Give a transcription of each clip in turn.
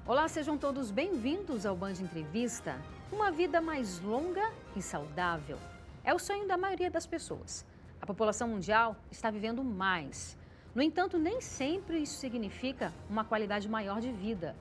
Olá, sejam todos bem-vindos ao Band Entrevista. Uma vida mais longa e saudável é o sonho da maioria das pessoas. A população mundial está vivendo mais. No entanto, nem sempre isso significa uma qualidade maior de vida.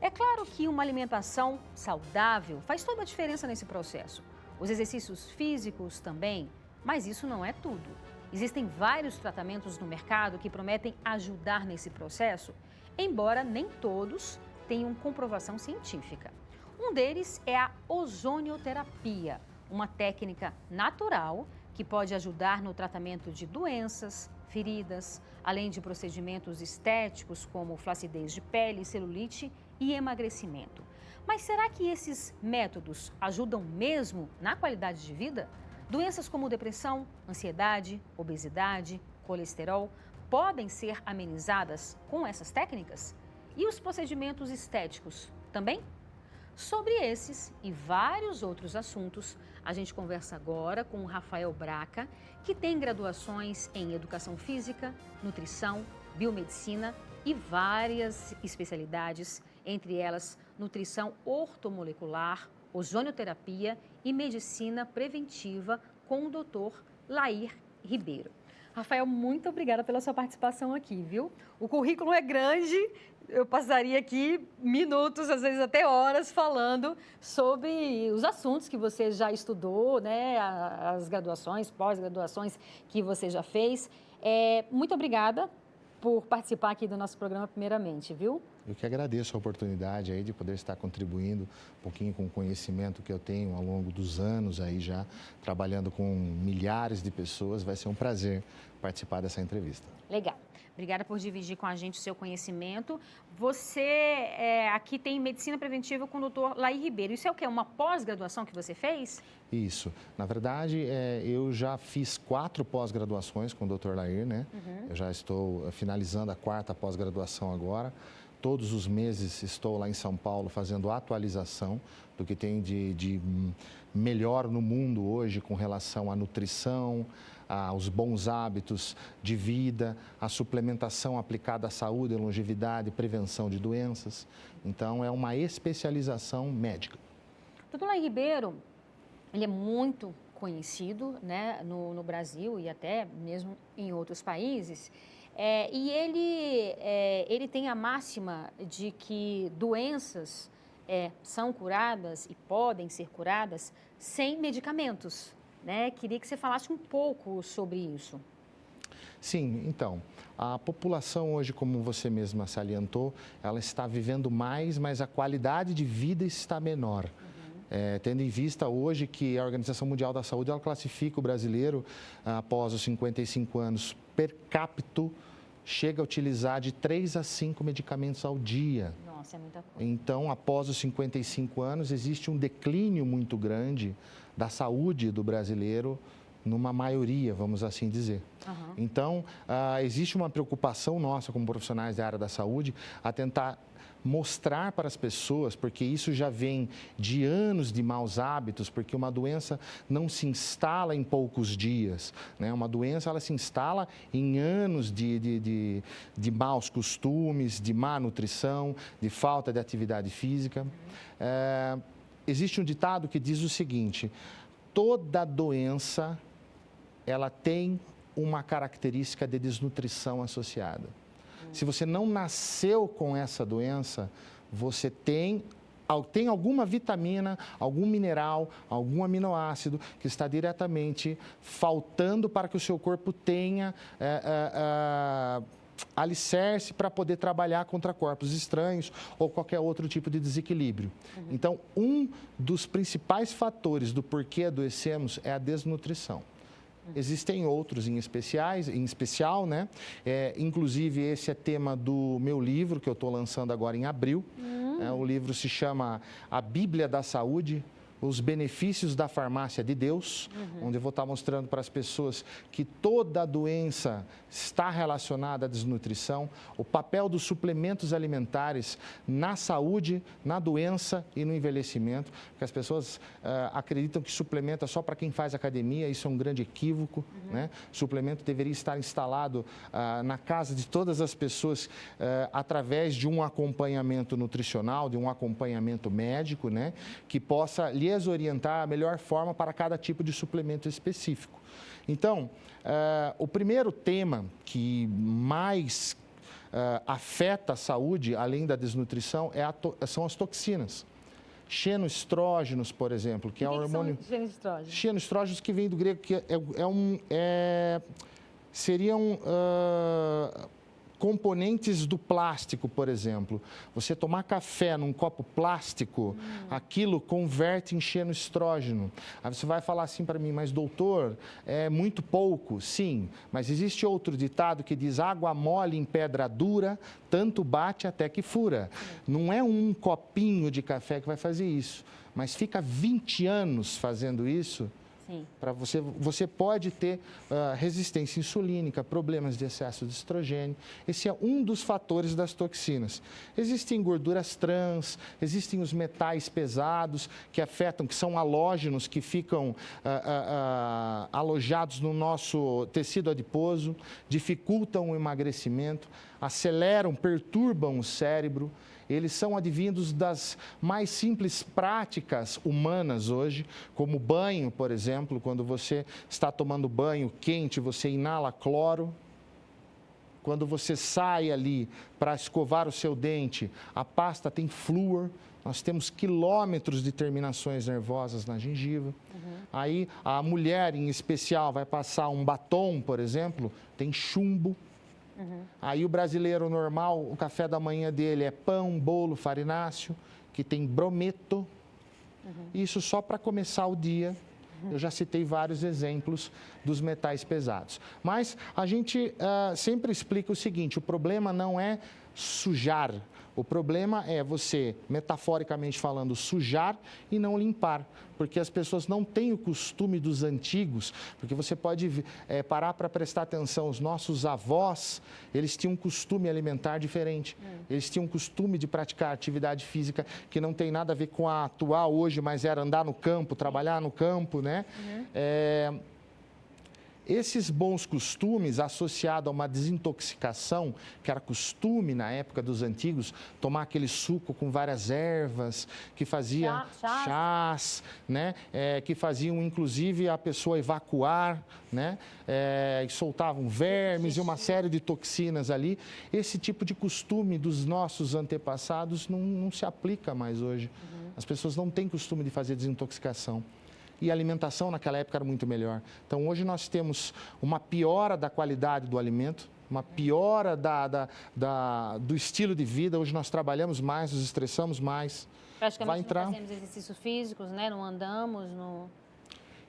É claro que uma alimentação saudável faz toda a diferença nesse processo. Os exercícios físicos também, mas isso não é tudo. Existem vários tratamentos no mercado que prometem ajudar nesse processo, embora nem todos tenham comprovação científica. Um deles é a ozonioterapia, uma técnica natural que pode ajudar no tratamento de doenças, feridas, além de procedimentos estéticos como flacidez de pele, celulite e emagrecimento. Mas será que esses métodos ajudam mesmo na qualidade de vida? Doenças como depressão, ansiedade, obesidade, colesterol podem ser amenizadas com essas técnicas? E os procedimentos estéticos também? Sobre esses e vários outros assuntos, a gente conversa agora com o Rafael Braca, que tem graduações em Educação Física, Nutrição, Biomedicina e várias especialidades, entre elas Nutrição Ortomolecular, Ozonioterapia e Medicina Preventiva com o Dr. Lair Ribeiro. Rafael, muito obrigada pela sua participação aqui, viu? O currículo é grande, eu passaria aqui minutos, às vezes até horas, falando sobre os assuntos que você já estudou, né? As graduações, pós-graduações que você já fez. Muito obrigada por participar aqui do nosso programa primeiramente, viu? Eu que agradeço a oportunidade aí de poder estar contribuindo um pouquinho com o conhecimento que eu tenho ao longo dos anos aí já, trabalhando com milhares de pessoas. Vai ser um prazer participar dessa entrevista. Legal. Obrigada por dividir com a gente o seu conhecimento. Você aqui tem Medicina Preventiva com o Dr. Lair Ribeiro. Isso é o quê? Uma pós-graduação que você fez? Isso. Na verdade, eu já fiz 4 pós-graduações com o Dr. Lair, né? Eu já estou finalizando a 4ª pós-graduação agora. Todos os meses estou lá em São Paulo fazendo atualização do que tem de melhor no mundo hoje com relação à nutrição, aos bons hábitos de vida, à suplementação aplicada à saúde, à longevidade, prevenção de doenças. Então, é uma especialização médica. Dr. Lair Ribeiro, ele é muito conhecido, né, no Brasil e até mesmo em outros países. E ele tem a máxima de que doenças são curadas e podem ser curadas sem medicamentos, né? Queria que você falasse um pouco sobre isso. Sim, então, a população hoje, como você mesma salientou, ela está vivendo mais, mas a qualidade de vida está menor. Tendo em vista hoje que a Organização Mundial da Saúde ela classifica o brasileiro após os 55 anos per capita, chega a utilizar de 3 a 5 medicamentos ao dia. Nossa, é muita coisa. Então, após os 55 anos, existe um declínio muito grande da saúde do brasileiro, numa maioria, vamos assim dizer. Então, existe uma preocupação nossa como profissionais da área da saúde a tentar mostrar para as pessoas, porque isso já vem de anos de maus hábitos, porque uma doença não se instala em poucos dias, né? Uma doença ela se instala em anos de maus costumes, de má nutrição, de falta de atividade física. Existe um ditado que diz o seguinte: toda doença ela tem uma característica de desnutrição associada. Se você não nasceu com essa doença, você tem alguma vitamina, algum mineral, algum aminoácido que está diretamente faltando para que o seu corpo tenha alicerce para poder trabalhar contra corpos estranhos ou qualquer outro tipo de desequilíbrio. Então, um dos principais fatores do porquê adoecemos é a desnutrição. Existem outros em especial, né? Inclusive, esse é tema do meu livro, que eu estou lançando agora em abril. O livro se chama A Bíblia da Saúde, os benefícios da farmácia de Deus, onde eu vou estar mostrando para as pessoas que toda doença está relacionada à desnutrição, o papel dos suplementos alimentares na saúde, na doença e no envelhecimento, porque as pessoas acreditam que suplemento é só para quem faz academia, isso é um grande equívoco, né? Suplemento deveria estar instalado na casa de todas as pessoas através de um acompanhamento nutricional, de um acompanhamento médico, né? Que possa lhes orientar a melhor forma para cada tipo de suplemento específico. Então, o primeiro tema que mais afeta a saúde, além da desnutrição, são as toxinas. Xenoestrógenos, por exemplo, que é o hormônio... Xenoestrógenos? Xenoestrógenos, que vem do grego, que seriam componentes do plástico, por exemplo. Você tomar café num copo plástico, aquilo converte em xenoestrógeno. Aí você vai falar assim para mim, mas doutor, é muito pouco. Sim, mas existe outro ditado que diz: água mole em pedra dura, tanto bate até que fura. Não é um copinho de café que vai fazer isso, mas fica 20 anos fazendo isso. Para você pode ter resistência insulínica, problemas de excesso de estrogênio. Esse é um dos fatores das toxinas. Existem gorduras trans, existem os metais pesados que afetam, que são halógenos, que ficam alojados no nosso tecido adiposo, dificultam o emagrecimento, aceleram, perturbam o cérebro. Eles são advindos das mais simples práticas humanas hoje, como banho, por exemplo. Quando você está tomando banho quente, você inala cloro. Quando você sai ali para escovar o seu dente, a pasta tem flúor. Nós temos quilômetros de terminações nervosas na gengiva. Aí a mulher, em especial, vai passar um batom, por exemplo, tem chumbo. Aí o brasileiro normal, o café da manhã dele é pão, bolo, farináceo, que tem brometo. Isso só para começar o dia. Eu já citei vários exemplos dos metais pesados. Mas a gente sempre explica o seguinte: o problema não é sujar. O problema é você, metaforicamente falando, sujar e não limpar. Porque as pessoas não têm o costume dos antigos, porque você pode parar para prestar atenção. Os nossos avós, eles tinham um costume alimentar diferente. Eles tinham um costume de praticar atividade física que não tem nada a ver com a atual hoje, mas era andar no campo, trabalhar no campo, né? Esses bons costumes, associados a uma desintoxicação, que era costume na época dos antigos, tomar aquele suco com várias ervas, que fazia chás, né? Que faziam, inclusive, a pessoa evacuar, né? E soltavam vermes e uma série de toxinas ali. Esse tipo de costume dos nossos antepassados não se aplica mais hoje. As pessoas não têm costume de fazer desintoxicação. E a alimentação naquela época era muito melhor. Então, hoje nós temos uma piora da qualidade do alimento, uma piora do estilo de vida. Hoje nós trabalhamos mais, nos estressamos mais. Praticamente não fazemos exercícios físicos, né? Não andamos,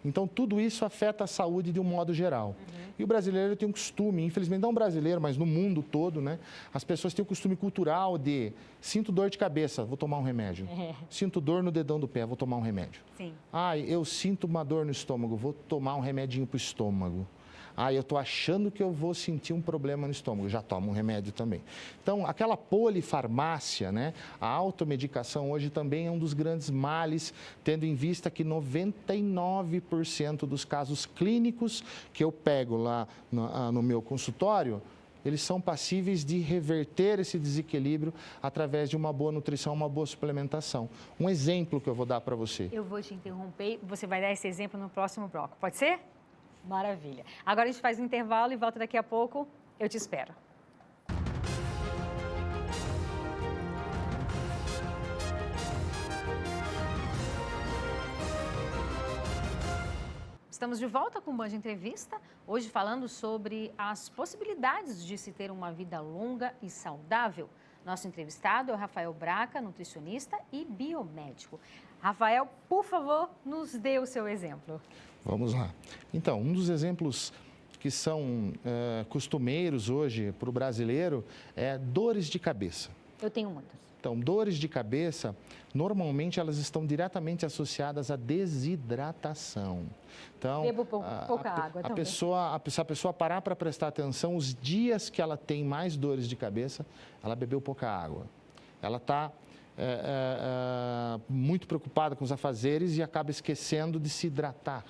Então, tudo isso afeta a saúde de um modo geral. E o brasileiro tem um costume, infelizmente não brasileiro, mas no mundo todo, né? As pessoas têm o costume cultural de: sinto dor de cabeça, vou tomar um remédio. Sinto dor no dedão do pé, vou tomar um remédio. Eu sinto uma dor no estômago, vou tomar um remedinho para o estômago. Eu estou achando que eu vou sentir um problema no estômago, já tomo um remédio também. Então, aquela polifarmácia, né? A automedicação hoje também é um dos grandes males, tendo em vista que 99% dos casos clínicos que eu pego lá no meu consultório, eles são passíveis de reverter esse desequilíbrio através de uma boa nutrição, uma boa suplementação. Um exemplo que eu vou dar para você. Eu vou te interromper, você vai dar esse exemplo no próximo bloco, pode ser? Maravilha. Agora a gente faz um intervalo e volta daqui a pouco. Eu te espero. Estamos de volta com o Band Entrevista, hoje falando sobre as possibilidades de se ter uma vida longa e saudável. Nosso entrevistado é o Rafael Braca, nutricionista e biomédico. Rafael, por favor, nos dê o seu exemplo. Vamos lá. Então, um dos exemplos que são costumeiros hoje para o brasileiro é dores de cabeça. Eu tenho muitas. Então, dores de cabeça, normalmente elas estão diretamente associadas à desidratação. Então, bebo pouca água também. Se a pessoa parar para prestar atenção, os dias que ela tem mais dores de cabeça, ela bebeu pouca água. Ela está muito preocupada com os afazeres e acaba esquecendo de se hidratar.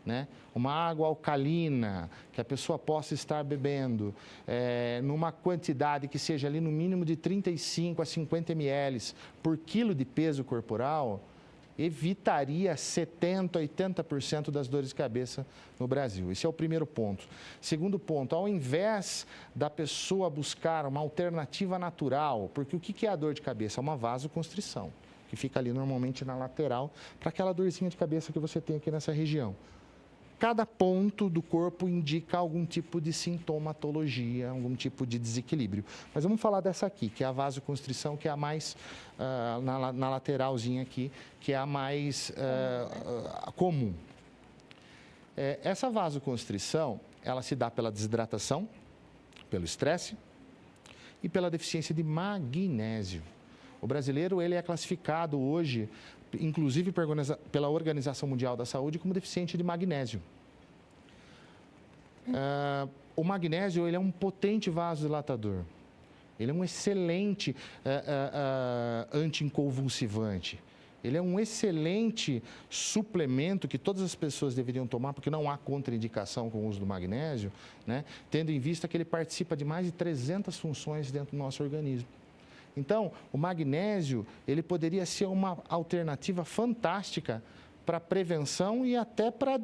Né? Uma água alcalina que a pessoa possa estar bebendo numa quantidade que seja ali no mínimo de 35 a 50 ml por quilo de peso corporal, evitaria 70%, 80% das dores de cabeça no Brasil. Esse é o primeiro ponto. Segundo ponto, ao invés da pessoa buscar uma alternativa natural, porque o que é a dor de cabeça? É uma vasoconstrição, que fica ali normalmente na lateral, para aquela dorzinha de cabeça que você tem aqui nessa região. Cada ponto do corpo indica algum tipo de sintomatologia, algum tipo de desequilíbrio. Mas vamos falar dessa aqui, que é a vasoconstrição, que é a mais, na lateralzinha aqui, que é a mais comum. Essa vasoconstrição, ela se dá pela desidratação, pelo estresse e pela deficiência de magnésio. O brasileiro, ele é classificado hoje, inclusive pela Organização Mundial da Saúde, como deficiente de magnésio. O magnésio, ele é um potente vasodilatador. Ele é um excelente anticonvulsivante. Ele é um excelente suplemento que todas as pessoas deveriam tomar, porque não há contraindicação com o uso do magnésio, né? Tendo em vista que ele participa de mais de 300 funções dentro do nosso organismo. Então, o magnésio, ele poderia ser uma alternativa fantástica para prevenção e até para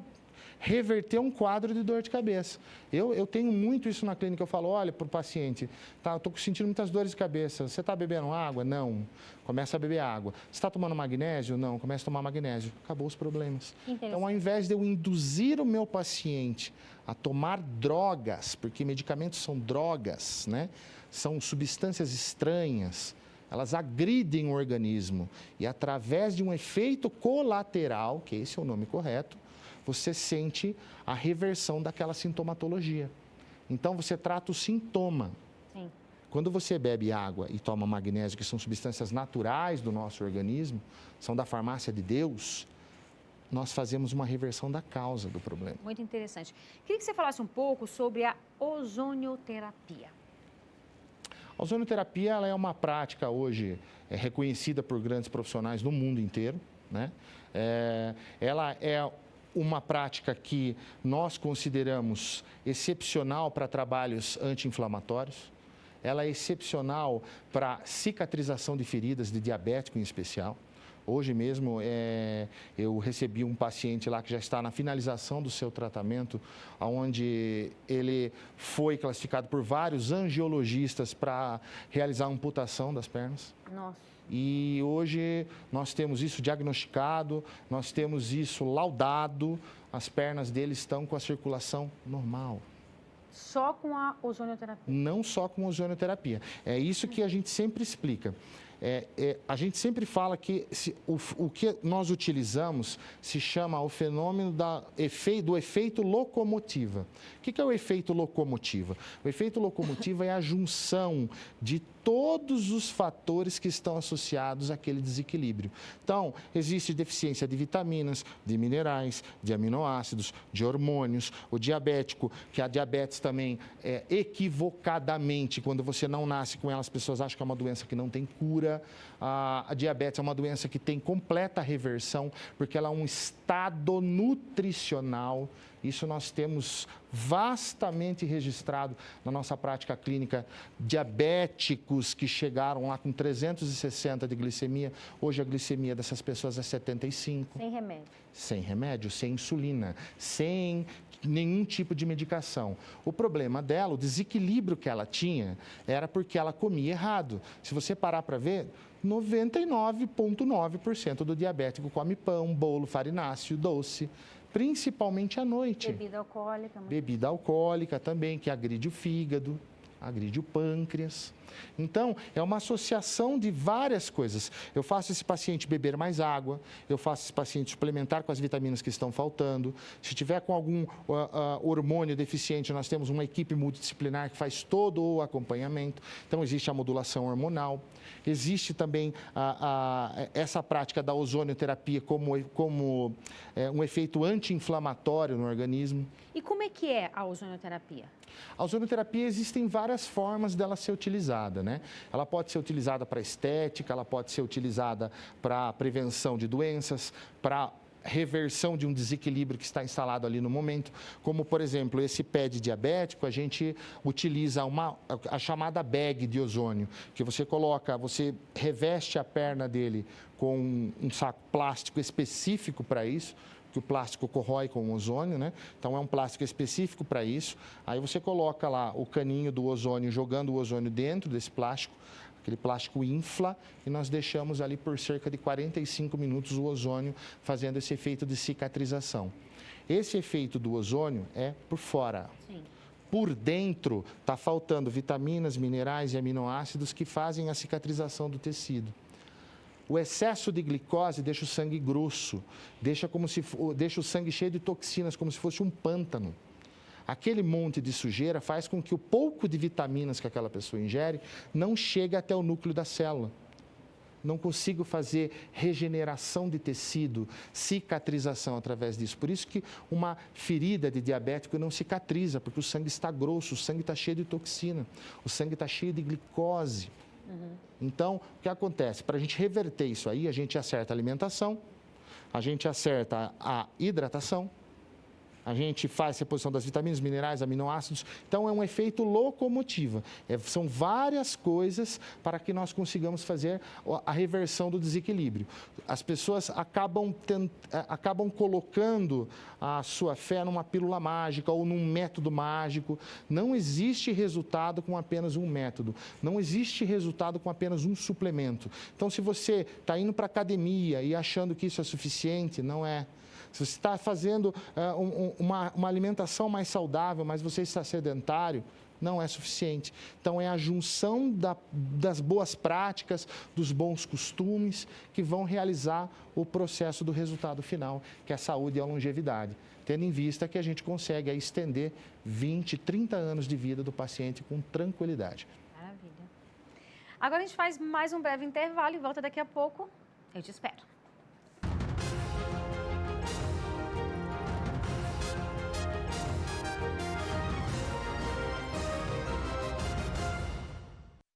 reverter um quadro de dor de cabeça. Eu tenho muito isso na clínica, eu falo, olha, para o paciente, tá, eu estou sentindo muitas dores de cabeça, você está bebendo água? Não. Começa a beber água. Você está tomando magnésio? Não. Começa a tomar magnésio. Acabou os problemas. Então, ao invés de eu induzir o meu paciente a tomar drogas, porque medicamentos são drogas, né? São substâncias estranhas, elas agridem o organismo e através de um efeito colateral, que esse é o nome correto, você sente a reversão daquela sintomatologia. Então, você trata o sintoma. Sim. Quando você bebe água e toma magnésio, que são substâncias naturais do nosso organismo, são da farmácia de Deus, nós fazemos uma reversão da causa do problema. Muito interessante. Queria que você falasse um pouco sobre a ozonioterapia. A ozonioterapia, ela é uma prática hoje reconhecida por grandes profissionais no mundo inteiro, né? Ela é uma prática que nós consideramos excepcional para trabalhos anti-inflamatórios. Ela é excepcional para cicatrização de feridas de diabético em especial. Hoje mesmo, eu recebi um paciente lá que já está na finalização do seu tratamento, onde ele foi classificado por vários angiologistas para realizar a amputação das pernas. Nossa. E hoje nós temos isso diagnosticado, nós temos isso laudado, as pernas dele estão com a circulação normal. Só com a ozonioterapia? Não só com a ozonioterapia. É isso que a gente sempre explica. A gente sempre fala que o que nós utilizamos se chama o fenômeno do efeito locomotiva. O que é o efeito locomotiva? O efeito locomotiva é a junção de todos os fatores que estão associados àquele desequilíbrio. Então, existe deficiência de vitaminas, de minerais, de aminoácidos, de hormônios. O diabético, que a diabetes também, equivocadamente, quando você não nasce com ela, as pessoas acham que é uma doença que não tem cura. A diabetes é uma doença que tem completa reversão, porque ela é um estado nutricional. Isso nós temos vastamente registrado na nossa prática clínica. Diabéticos que chegaram lá com 360 de glicemia, hoje a glicemia dessas pessoas é 75. Sem remédio? Sem remédio, sem insulina, sem nenhum tipo de medicação. O problema dela, o desequilíbrio que ela tinha, era porque ela comia errado. Se você parar para ver, 99,9% do diabético come pão, bolo, farináceo, doce, principalmente à noite. Bebida alcoólica. Bebida alcoólica também, que agride o fígado, agride o pâncreas. Então, é uma associação de várias coisas. Eu faço esse paciente beber mais água, eu faço esse paciente suplementar com as vitaminas que estão faltando. Se tiver com algum hormônio deficiente, nós temos uma equipe multidisciplinar que faz todo o acompanhamento. Então, existe a modulação hormonal. Existe também essa prática da ozonioterapia como um efeito anti-inflamatório no organismo. E como é que é a ozonioterapia? A ozonioterapia, existem várias formas dela ser utilizada, né? Ela pode ser utilizada para estética, ela pode ser utilizada para prevenção de doenças, para reversão de um desequilíbrio que está instalado ali no momento, como, por exemplo, esse pé de diabético, a gente utiliza a chamada bag de ozônio, que você reveste a perna dele com um saco plástico específico para isso, que o plástico corrói com o ozônio, né? Então, é um plástico específico para isso. Aí você coloca lá o caninho do ozônio, jogando o ozônio dentro desse plástico, aquele plástico infla e nós deixamos ali por cerca de 45 minutos o ozônio fazendo esse efeito de cicatrização. Esse efeito do ozônio é por fora. Sim. Por dentro está faltando vitaminas, minerais e aminoácidos que fazem a cicatrização do tecido. O excesso de glicose deixa o sangue grosso, deixa o sangue cheio de toxinas, como se fosse um pântano. Aquele monte de sujeira faz com que o pouco de vitaminas que aquela pessoa ingere não chegue até o núcleo da célula. Não consigo fazer regeneração de tecido, cicatrização através disso. Por isso que uma ferida de diabético não cicatriza, porque o sangue está grosso, o sangue está cheio de toxina, o sangue está cheio de glicose. Então, o que acontece? Para a gente reverter isso aí, a gente acerta a alimentação, a gente acerta a hidratação, a gente faz a reposição das vitaminas, minerais, aminoácidos. Então, é um efeito locomotiva. São várias coisas para que nós consigamos fazer a reversão do desequilíbrio. As pessoas acabam colocando a sua fé numa pílula mágica ou num método mágico. Não existe resultado com apenas um método. Não existe resultado com apenas um suplemento. Então, se você está indo para a academia e achando que isso é suficiente, não é. Se você está fazendo uma alimentação mais saudável, mas você está sedentário, não é suficiente. Então, é a junção das boas práticas, dos bons costumes, que vão realizar o processo do resultado final, que é a saúde e a longevidade. Tendo em vista que a gente consegue estender 20, 30 anos de vida do paciente com tranquilidade. Maravilha. Agora a gente faz mais um breve intervalo e volta daqui a pouco. Eu te espero.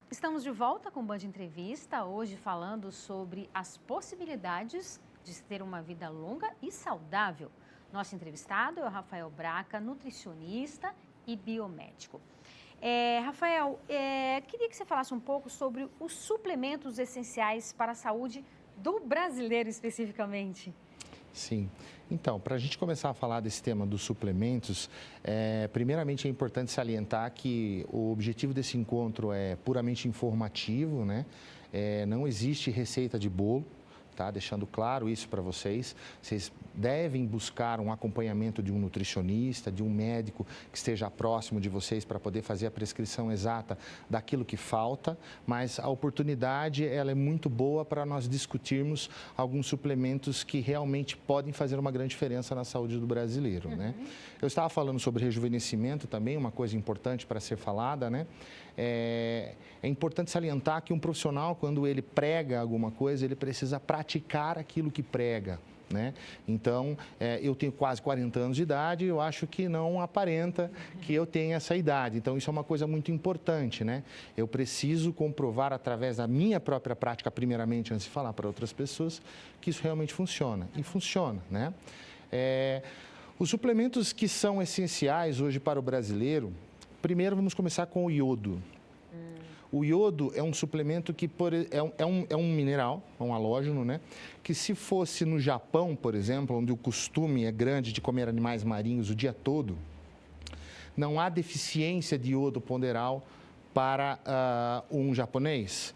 Estamos de volta com o Band Entrevista, hoje falando sobre as possibilidades de se ter uma vida longa e saudável. Nosso entrevistado é o Rafael Braca, nutricionista e biomédico. Rafael, queria que você falasse um pouco sobre os suplementos essenciais para a saúde do brasileiro especificamente. Sim. Então, para a gente começar a falar desse tema dos suplementos, primeiramente é importante salientar que o objetivo desse encontro é puramente informativo, né? Não existe receita de bolo, tá? Deixando claro isso para vocês. Vocês devem buscar um acompanhamento de um nutricionista, de um médico que esteja próximo de vocês para poder fazer a prescrição exata daquilo que falta, mas a oportunidade ela é muito boa para nós discutirmos alguns suplementos que realmente podem fazer uma grande diferença na saúde do brasileiro, né? Eu estava falando sobre rejuvenescimento também, uma coisa importante para ser falada, né? É importante salientar que um profissional, quando ele prega alguma coisa, ele precisa praticar aquilo que prega, né? Então, eu tenho quase 40 anos de idade e eu acho que não aparenta que eu tenha essa idade. Então, isso é uma coisa muito importante, né? Eu preciso comprovar através da minha própria prática, primeiramente, antes de falar para outras pessoas, que isso realmente funciona. E funciona, né? Os suplementos que são essenciais hoje para o brasileiro, primeiro vamos começar com o iodo. O iodo é um suplemento que é um mineral, é um halógeno, né? Que se fosse no Japão, por exemplo, onde o costume é grande de comer animais marinhos o dia todo, não há deficiência de iodo ponderal para um japonês.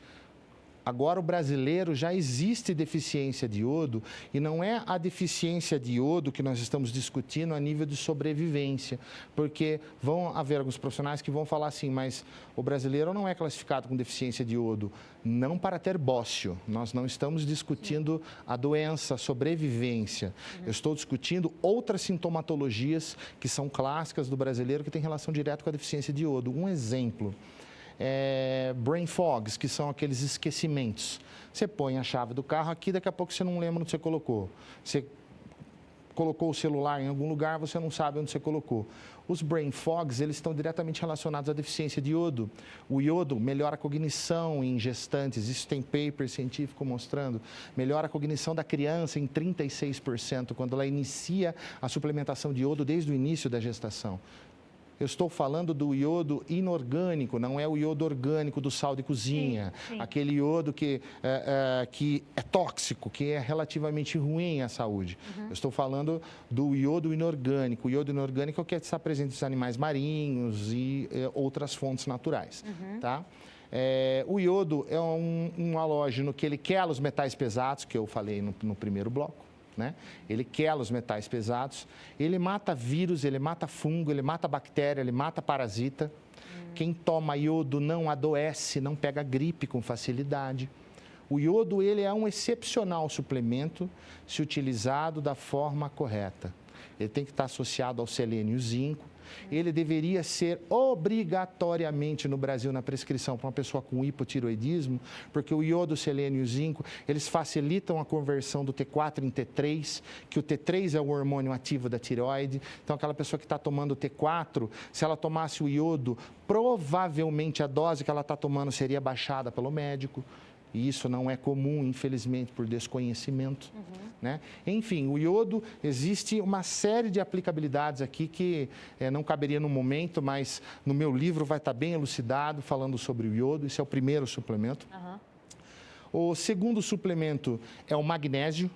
Agora, o brasileiro já existe deficiência de iodo e não é a deficiência de iodo que nós estamos discutindo a nível de sobrevivência, porque vão haver alguns profissionais que vão falar assim, mas o brasileiro não é classificado com deficiência de iodo, não para ter bócio. Nós não estamos discutindo a doença, a sobrevivência. Eu estou discutindo outras sintomatologias que são clássicas do brasileiro que têm relação direta com a deficiência de iodo. Um exemplo. Brain fogs, que são aqueles esquecimentos. Você põe a chave do carro aqui, daqui a pouco você não lembra onde você colocou. Você colocou o celular em algum lugar, você não sabe onde você colocou. Os brain fogs, eles estão diretamente relacionados à deficiência de iodo. O iodo melhora a cognição em gestantes, isso tem paper científico mostrando. Melhora a cognição da criança em 36%, quando ela inicia a suplementação de iodo desde o início da gestação. Eu estou falando do iodo inorgânico, não é o iodo orgânico do sal de cozinha. Sim. Aquele iodo que é tóxico, que é relativamente ruim à saúde. Eu estou falando do iodo inorgânico. O iodo inorgânico é o que está presente nos animais marinhos e outras fontes naturais. Tá? O iodo é um halógeno que ele quela os metais pesados, que eu falei no primeiro bloco. Né? Ele quela os metais pesados, ele mata vírus, ele mata fungo, ele mata bactéria, ele mata parasita. Quem toma iodo não adoece, não pega gripe com facilidade. O iodo ele é um excepcional suplemento se utilizado da forma correta. Ele tem que estar associado ao selênio e zinco. Ele deveria ser obrigatoriamente no Brasil na prescrição para uma pessoa com hipotiroidismo, porque o iodo, o selênio e o zinco, eles facilitam a conversão do T4 em T3, que o T3 é o hormônio ativo da tireoide. Então, aquela pessoa que está tomando o T4, se ela tomasse o iodo, provavelmente a dose que ela está tomando seria baixada pelo médico. E isso não é comum, infelizmente, por desconhecimento. Né? Enfim, o iodo, existe uma série de aplicabilidades aqui que não caberia no momento, mas no meu livro vai estar bem elucidado falando sobre o iodo. Esse é o primeiro suplemento. O segundo suplemento é o magnésio,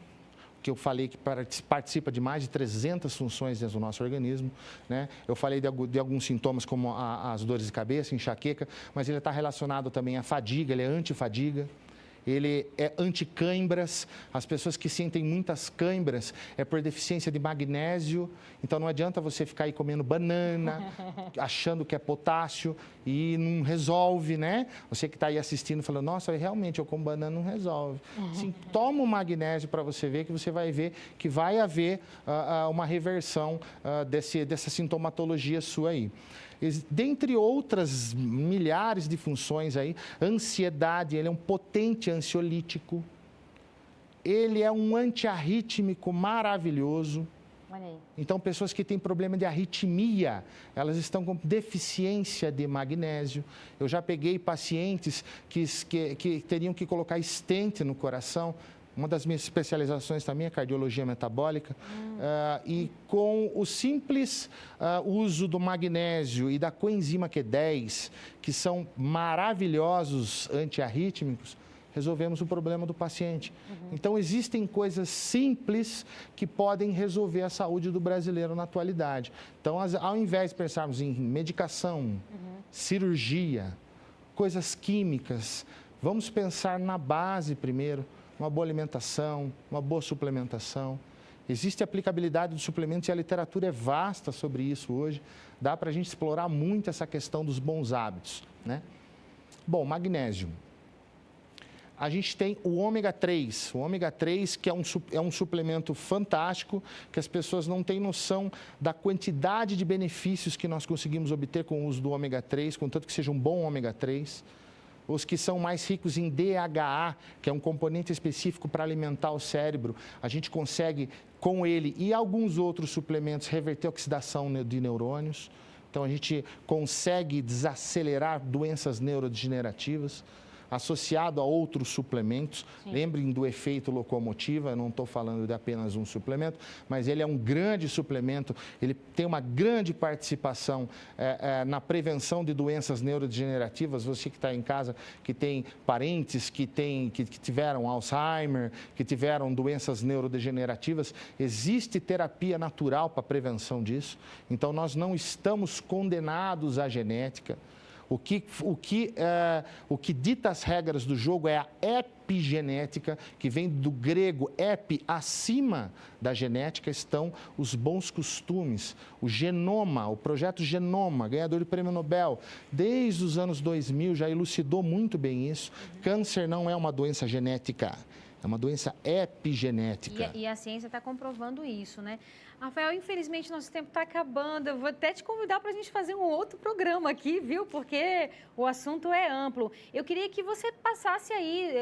que eu falei que participa de mais de 300 funções dentro do nosso organismo. Né? Eu falei de alguns sintomas como as dores de cabeça, enxaqueca, mas ele está relacionado também à fadiga, ele é antifadiga. Ele é anticãibras. As pessoas que sentem muitas câimbras é por deficiência de magnésio. Então, não adianta você ficar aí comendo banana, achando que é potássio e não resolve, né? Você que está aí assistindo falando, nossa, realmente eu como banana não resolve. Sim, toma o magnésio para você ver, que você vai ver que vai haver uma reversão dessa sintomatologia sua aí. Dentre outras milhares de funções aí, ansiedade, ele é um potente ansiolítico, ele é um antiarrítmico maravilhoso. Então, pessoas que têm problema de arritmia, elas estão com deficiência de magnésio. Eu já peguei pacientes que teriam que colocar stent no coração. Uma das minhas especializações também é cardiologia metabólica. E com o simples uso do magnésio e da coenzima Q10, que são maravilhosos antiarrítmicos, resolvemos o problema do paciente. Então, existem coisas simples que podem resolver a saúde do brasileiro na atualidade. Então, ao invés de pensarmos em medicação, cirurgia, coisas químicas, vamos pensar na base primeiro. Uma boa alimentação, uma boa suplementação. Existe aplicabilidade de suplementos e a literatura é vasta sobre isso hoje. Dá para a gente explorar muito essa questão dos bons hábitos. Né? Bom, magnésio. A gente tem o ômega 3. O ômega 3, que é um suplemento fantástico, que as pessoas não têm noção da quantidade de benefícios que nós conseguimos obter com o uso do ômega 3, contanto que seja um bom ômega 3. Os que são mais ricos em DHA, que é um componente específico para alimentar o cérebro, a gente consegue, com ele e alguns outros suplementos, reverter a oxidação de neurônios. Então, a gente consegue desacelerar doenças neurodegenerativas, associado a outros suplementos. Sim. Lembrem do efeito locomotiva, eu não estou falando de apenas um suplemento, mas ele é um grande suplemento, ele tem uma grande participação na prevenção de doenças neurodegenerativas. Você que está em casa, que tem parentes que tiveram Alzheimer, que tiveram doenças neurodegenerativas, existe terapia natural para a prevenção disso. Então, nós não estamos condenados à genética. O que dita as regras do jogo é a epigenética, que vem do grego epi, acima da genética estão os bons costumes, o genoma, o projeto Genoma, ganhador do Prêmio Nobel, desde os anos 2000 já elucidou muito bem isso. Câncer não é uma doença genética, é uma doença epigenética. E a ciência está comprovando isso, né? Rafael, infelizmente nosso tempo está acabando. Eu vou até te convidar para a gente fazer um outro programa aqui, viu? Porque o assunto é amplo. Eu queria que você passasse aí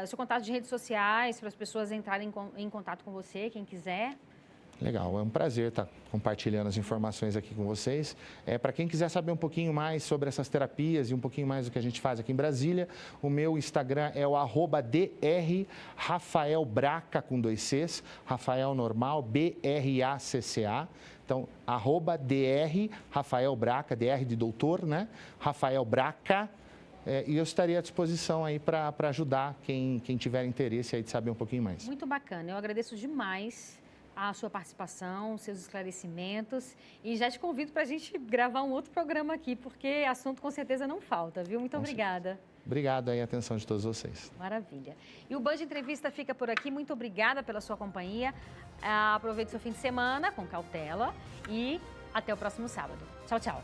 seu contato de redes sociais para as pessoas entrarem em contato com você, quem quiser. Legal, é um prazer estar compartilhando as informações aqui com vocês. Para quem quiser saber um pouquinho mais sobre essas terapias e um pouquinho mais do que a gente faz aqui em Brasília, o meu Instagram é o @drrafaelbraca com 2 Cs, Rafael normal, BRACCA. Então, @drrafaelbraca, DR de doutor, né? Rafael Braca. E eu estaria à disposição aí para ajudar quem tiver interesse aí de saber um pouquinho mais. Muito bacana, eu agradeço demais a sua participação, seus esclarecimentos e já te convido para a gente gravar um outro programa aqui, porque assunto com certeza não falta, viu? Muito obrigada. Obrigado aí a atenção de todos vocês. Maravilha. E o Band Entrevista fica por aqui. Muito obrigada pela sua companhia. Aproveite seu fim de semana com cautela e até o próximo sábado. Tchau, tchau.